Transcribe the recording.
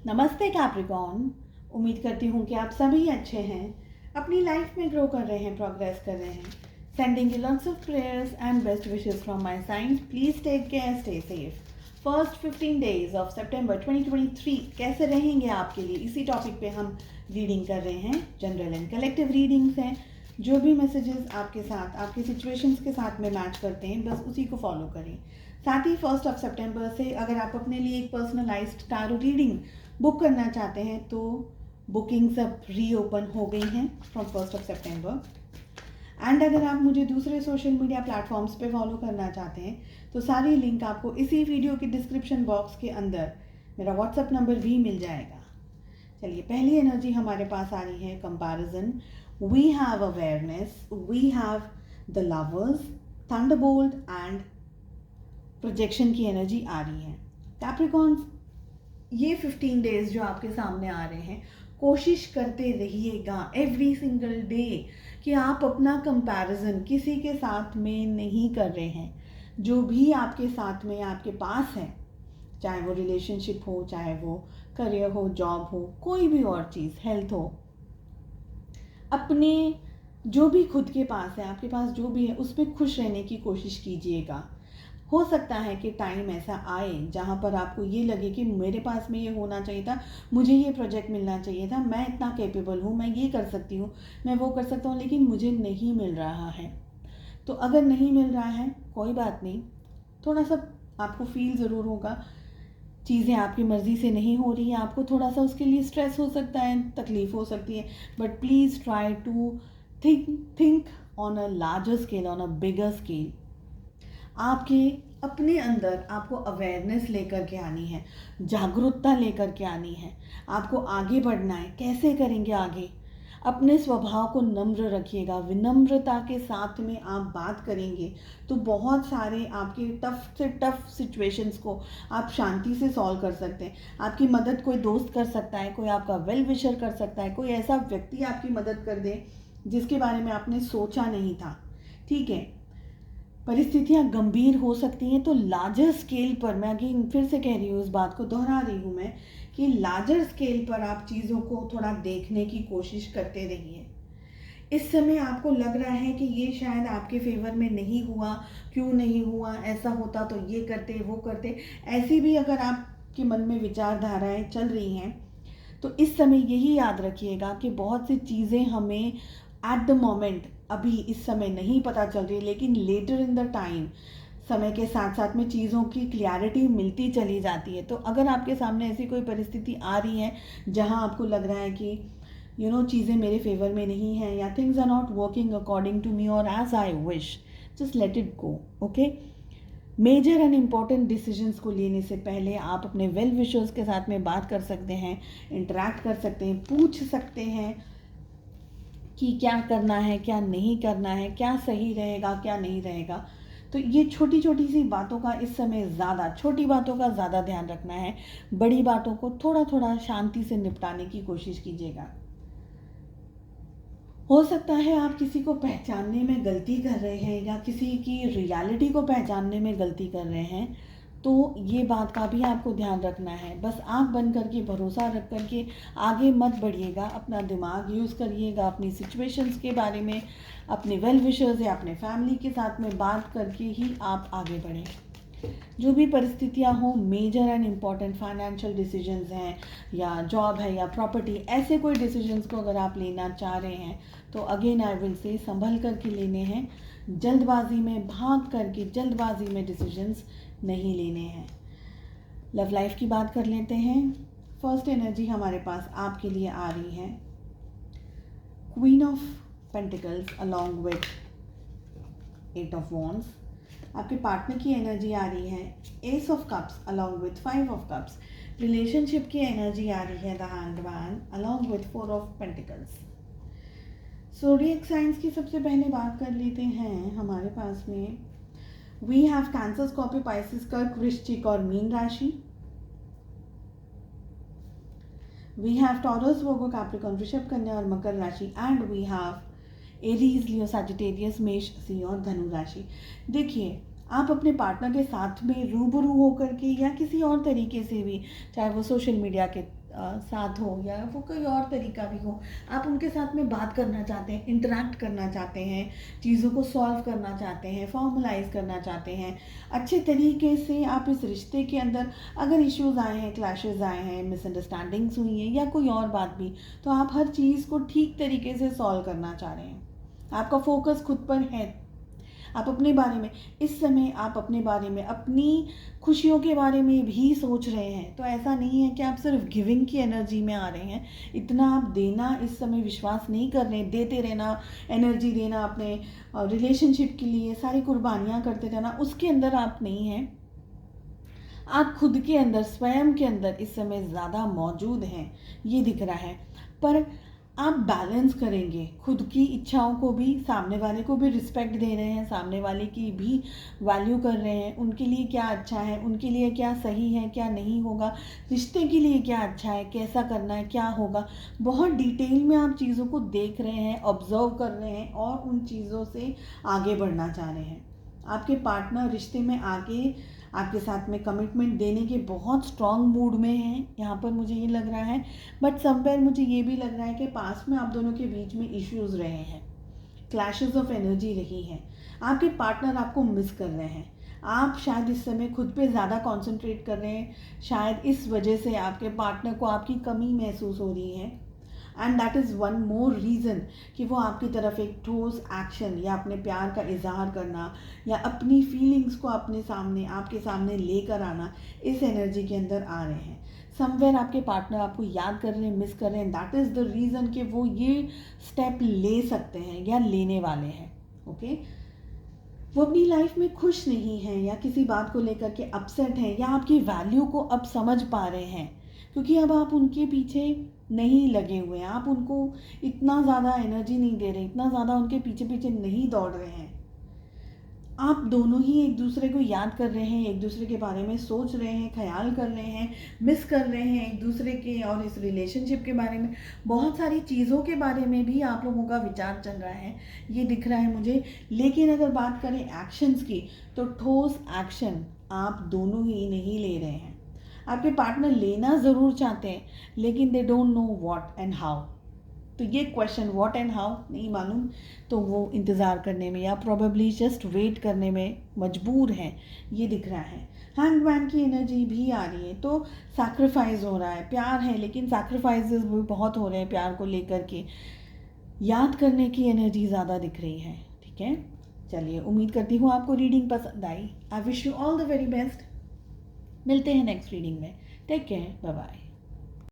नमस्ते कैप्रिकॉर्न। उम्मीद करती हूँ कि आप सभी अच्छे हैं, अपनी लाइफ में ग्रो कर रहे हैं, प्रोग्रेस कर रहे हैं। Sending you lots of prayers and best wishes from my side. Please take care, stay safe. First 15 days of सितंबर 2023 कैसे रहेंगे आपके लिए, इसी टॉपिक पे हम रीडिंग कर रहे हैं। जनरल एंड कलेक्टिव रीडिंग्स हैं। जो भी मैसेजेस आपके साथ, आपकी सिचुएशंस के साथ में मैच करते हैं, बस उसी को फॉलो करें। साथ ही 1 सितंबर से अगर आप अपने लिए एक पर्सनलाइज्ड टैरो रीडिंग बुक करना चाहते हैं तो बुकिंग्स अब रीओपन हो गई हैं फ्रॉम 1 सितंबर। एंड अगर आप मुझे दूसरे सोशल मीडिया प्लेटफॉर्म्स पे फॉलो करना चाहते हैं तो सारी लिंक आपको इसी वीडियो के डिस्क्रिप्शन बॉक्स के अंदर मेरा व्हाट्सएप नंबर भी मिल जाएगा। चलिए, पहली एनर्जी हमारे पास आ रही है comparison. We have awareness, we have the lovers, thunderbolt and projection की एनर्जी आ रही है। कैप्रिकॉर्न्स, ये 15 डेज जो आपके सामने आ रहे हैं, कोशिश करते रहिएगा एवरी सिंगल डे कि आप अपना कंपैरिजन किसी के साथ में नहीं कर रहे हैं। जो भी आपके साथ में आपके पास है, चाहे वो रिलेशनशिप हो, चाहे वो करियर हो, जॉब हो, कोई भी और चीज़, हेल्थ हो, अपने जो भी खुद के पास है, आपके पास जो भी है, उस पर खुश रहने की कोशिश कीजिएगा। हो सकता है कि टाइम ऐसा आए जहाँ पर आपको ये लगे कि मेरे पास में ये होना चाहिए था, मुझे ये प्रोजेक्ट मिलना चाहिए था, मैं इतना कैपेबल हूँ, मैं ये कर सकती हूँ, मैं वो कर सकता हूँ, लेकिन मुझे नहीं मिल रहा है। तो अगर नहीं मिल रहा है, कोई बात नहीं, थोड़ा सा आपको फील ज़रूर होगा, चीज़ें आपकी मर्ज़ी से नहीं हो रही हैं, आपको थोड़ा सा उसके लिए स्ट्रेस हो सकता है, तकलीफ़ हो सकती है। But please try to think on a larger scale, on a bigger scale. आपके अपने अंदर आपको अवेयरनेस लेकर के आनी है, जागरूकता लेकर के आनी है। आपको आगे बढ़ना है। कैसे करेंगे आगे? अपने स्वभाव को नम्र रखिएगा। विनम्रता के साथ में आप बात करेंगे तो बहुत सारे आपके टफ से टफ सिचुएशंस को आप शांति से सॉल्व कर सकते हैं। आपकी मदद कोई दोस्त कर सकता है, कोई आपका वेल विशर कर सकता है, कोई ऐसा व्यक्ति आपकी मदद कर दे जिसके बारे में आपने सोचा नहीं था। ठीक है, परिस्थितियाँ गंभीर हो सकती हैं, तो लार्जर स्केल पर, मैं अगेन फिर से कह रही हूँ, इस बात को दोहरा रही हूँ मैं, कि लार्जर स्केल पर आप चीज़ों को थोड़ा देखने की कोशिश करते रहिए। इस समय आपको लग रहा है कि ये शायद आपके फेवर में नहीं हुआ, क्यों नहीं हुआ, ऐसा होता तो ये करते, वो करते, ऐसी भी अगर आपके मन में विचारधाराएं चल रही हैं तो इस समय यही याद रखिएगा कि बहुत सी चीज़ें हमें एट द मोमेंट, अभी इस समय नहीं पता चल रही, लेकिन लेटर इन द टाइम, समय के साथ साथ में चीज़ों की क्लैरिटी मिलती चली जाती है। तो अगर आपके सामने ऐसी कोई परिस्थिति आ रही है जहां आपको लग रहा है कि चीज़ें मेरे फेवर में नहीं हैं, या things are not working according to me और as I wish, just let it go. Okay, major and important decisions को लेने से पहले आप अपने वेल विशर्स के साथ में बात कर सकते हैं, इंटरेक्ट कर सकते हैं, पूछ सकते हैं कि क्या करना है, क्या नहीं करना है, क्या सही रहेगा, क्या नहीं रहेगा। तो ये छोटी छोटी सी बातों का इस समय ज़्यादा, छोटी बातों का ज़्यादा ध्यान रखना है। बड़ी बातों को थोड़ा थोड़ा शांति से निपटाने की कोशिश कीजिएगा। हो सकता है आप किसी को पहचानने में गलती कर रहे हैं, या किसी की रियलिटी को पहचानने में गलती कर रहे हैं, तो ये बात का भी आपको ध्यान रखना है। बस आंख बंद करके, भरोसा रख करके आगे मत बढ़िएगा। अपना दिमाग यूज़ करिएगा, अपनी सिचुएशंस के बारे में अपने वेल विशर्स या अपने फैमिली के साथ में बात करके ही आप आगे बढ़ें। जो भी परिस्थितियाँ हों, major and important financial decisions हैं, या जॉब है, या प्रॉपर्टी, ऐसे कोई डिसीजंस को अगर आप लेना चाह रहे हैं तो अगेन आई विल से संभल करके लेने हैं। जल्दबाजी में, भाग करके जल्दबाजी में डिसीजंस नहीं लेने हैं। लव लाइफ की बात कर लेते हैं। फर्स्ट एनर्जी हमारे पास आपके लिए आ रही है queen of pentacles along with 8 of wands. आपके पार्टनर की एनर्जी आ रही है S of cups along with 5 of cups. Relationship की एनर्जी आ रही है the handman along with 4 of pentacles. Zodiac science की सबसे पहले बात कर लेते हैं। हमारे पास में we have Cancer, Scorpio, Pisces, कर्क, वृश्चिक और मीन राशि। We have Taurus, Virgo, Capricorn, वृषभ, कन्या और मकर राशि। And we have Aries, Leo, Sagittarius, मेष, सिंह और धनु राशि। देखिए, आप अपने पार्टनर के साथ में रूबरू होकर के या किसी और तरीके से भी, चाहे वो सोशल मीडिया के साथ हो या वो कोई और तरीका भी हो, आप उनके साथ में बात करना चाहते हैं, इंटरेक्ट करना चाहते हैं, चीज़ों को सॉल्व करना चाहते हैं, फॉर्मलाइज करना चाहते हैं अच्छे तरीके से। आप इस रिश्ते के अंदर अगर इश्यूज़ आए हैं, क्लैशेस आए हैं, मिसअंडरस्टैंडिंग्स हुई हैं या कोई और बात भी, तो आप हर चीज़ को ठीक तरीके से सॉल्व करना चाह रहे हैं। आपका फोकस खुद पर है। आप अपने बारे में इस समय, आप अपने बारे में, अपनी खुशियों के बारे में भी सोच रहे हैं। तो ऐसा नहीं है कि आप सिर्फ गिविंग की एनर्जी में आ रहे हैं। इतना आप देना इस समय विश्वास नहीं कर रहे हैं। देते रहना, एनर्जी देना अपने रिलेशनशिप के लिए, सारी कुर्बानियाँ करते रहना, उसके अंदर आप नहीं हैं। आप खुद के अंदर, स्वयं के अंदर इस समय ज़्यादा मौजूद हैं, ये दिख रहा है। पर आप बैलेंस करेंगे, खुद की इच्छाओं को भी, सामने वाले को भी रिस्पेक्ट दे रहे हैं, सामने वाले की भी वैल्यू कर रहे हैं, उनके लिए क्या अच्छा है, उनके लिए क्या सही है, क्या नहीं होगा, रिश्ते के लिए क्या अच्छा है, कैसा करना है, क्या होगा। बहुत डिटेल में आप चीज़ों को देख रहे हैं, ऑब्जर्व कर रहे हैं और उन चीज़ों से आगे बढ़ना चाह रहे हैं। आपके पार्टनर रिश्ते में आगे आपके साथ में कमिटमेंट देने के बहुत स्ट्रॉन्ग मूड में हैं, यहाँ पर मुझे ये लग रहा है। बट समवेयर मुझे ये भी लग रहा है कि पास में आप दोनों के बीच में इश्यूज रहे हैं, क्लैशेस ऑफ एनर्जी रही हैं। आपके पार्टनर आपको मिस कर रहे हैं। आप शायद इस समय खुद पे ज़्यादा कॉन्सेंट्रेट कर रहे हैं, शायद इस वजह से आपके पार्टनर को आपकी कमी महसूस हो रही है। And that is one more reason कि वो आपकी तरफ एक ठोस एक्शन या अपने प्यार का इजहार करना या अपनी फीलिंग्स को अपने सामने, आपके सामने लेकर आना, इस एनर्जी के अंदर आ रहे हैं। समवेयर आपके पार्टनर आपको याद कर रहे हैं, मिस कर रहे हैं। दैट इज़ द रीज़न कि वो ये स्टेप ले सकते हैं या लेने वाले हैं। ओके, वो अपनी लाइफ में खुश नहीं हैं या किसी बात को लेकर के अपसेट हैं या आपकी वैल्यू को अब समझ पा रहे हैं, क्योंकि अब आप उनके पीछे नहीं लगे हुए हैं। आप उनको इतना ज़्यादा एनर्जी नहीं दे रहे, इतना ज़्यादा उनके पीछे पीछे नहीं दौड़ रहे हैं। आप दोनों ही एक दूसरे को याद कर रहे हैं, एक दूसरे के बारे में सोच रहे हैं, ख्याल कर रहे हैं, मिस कर रहे हैं एक दूसरे के और इस रिलेशनशिप के बारे में। बहुत सारी चीज़ों के बारे में भी आप लोगों का विचार चल रहा है, ये दिख रहा है मुझे। लेकिन अगर बात करें एक्शंस की, तो ठोस एक्शन आप दोनों ही नहीं ले रहे हैं। आपके पार्टनर लेना ज़रूर चाहते हैं, लेकिन they don't know what and how. तो ये क्वेश्चन व्हाट एंड हाउ नहीं मालूम, तो वो इंतज़ार करने में या प्रोबेबली जस्ट वेट करने में मजबूर हैं, ये दिख रहा है। हैंगमैन की एनर्जी भी आ रही है, तो सैक्रिफाइस हो रहा है। प्यार है लेकिन सैक्रिफाइसेस भी बहुत हो रहे हैं प्यार को लेकर के। याद करने की एनर्जी ज़्यादा दिख रही है। ठीक है, चलिए, उम्मीद करती हूँ आपको रीडिंग पसंद आई। I wish you all the very best. मिलते हैं नेक्स्ट रीडिंग में। Take care, bye bye.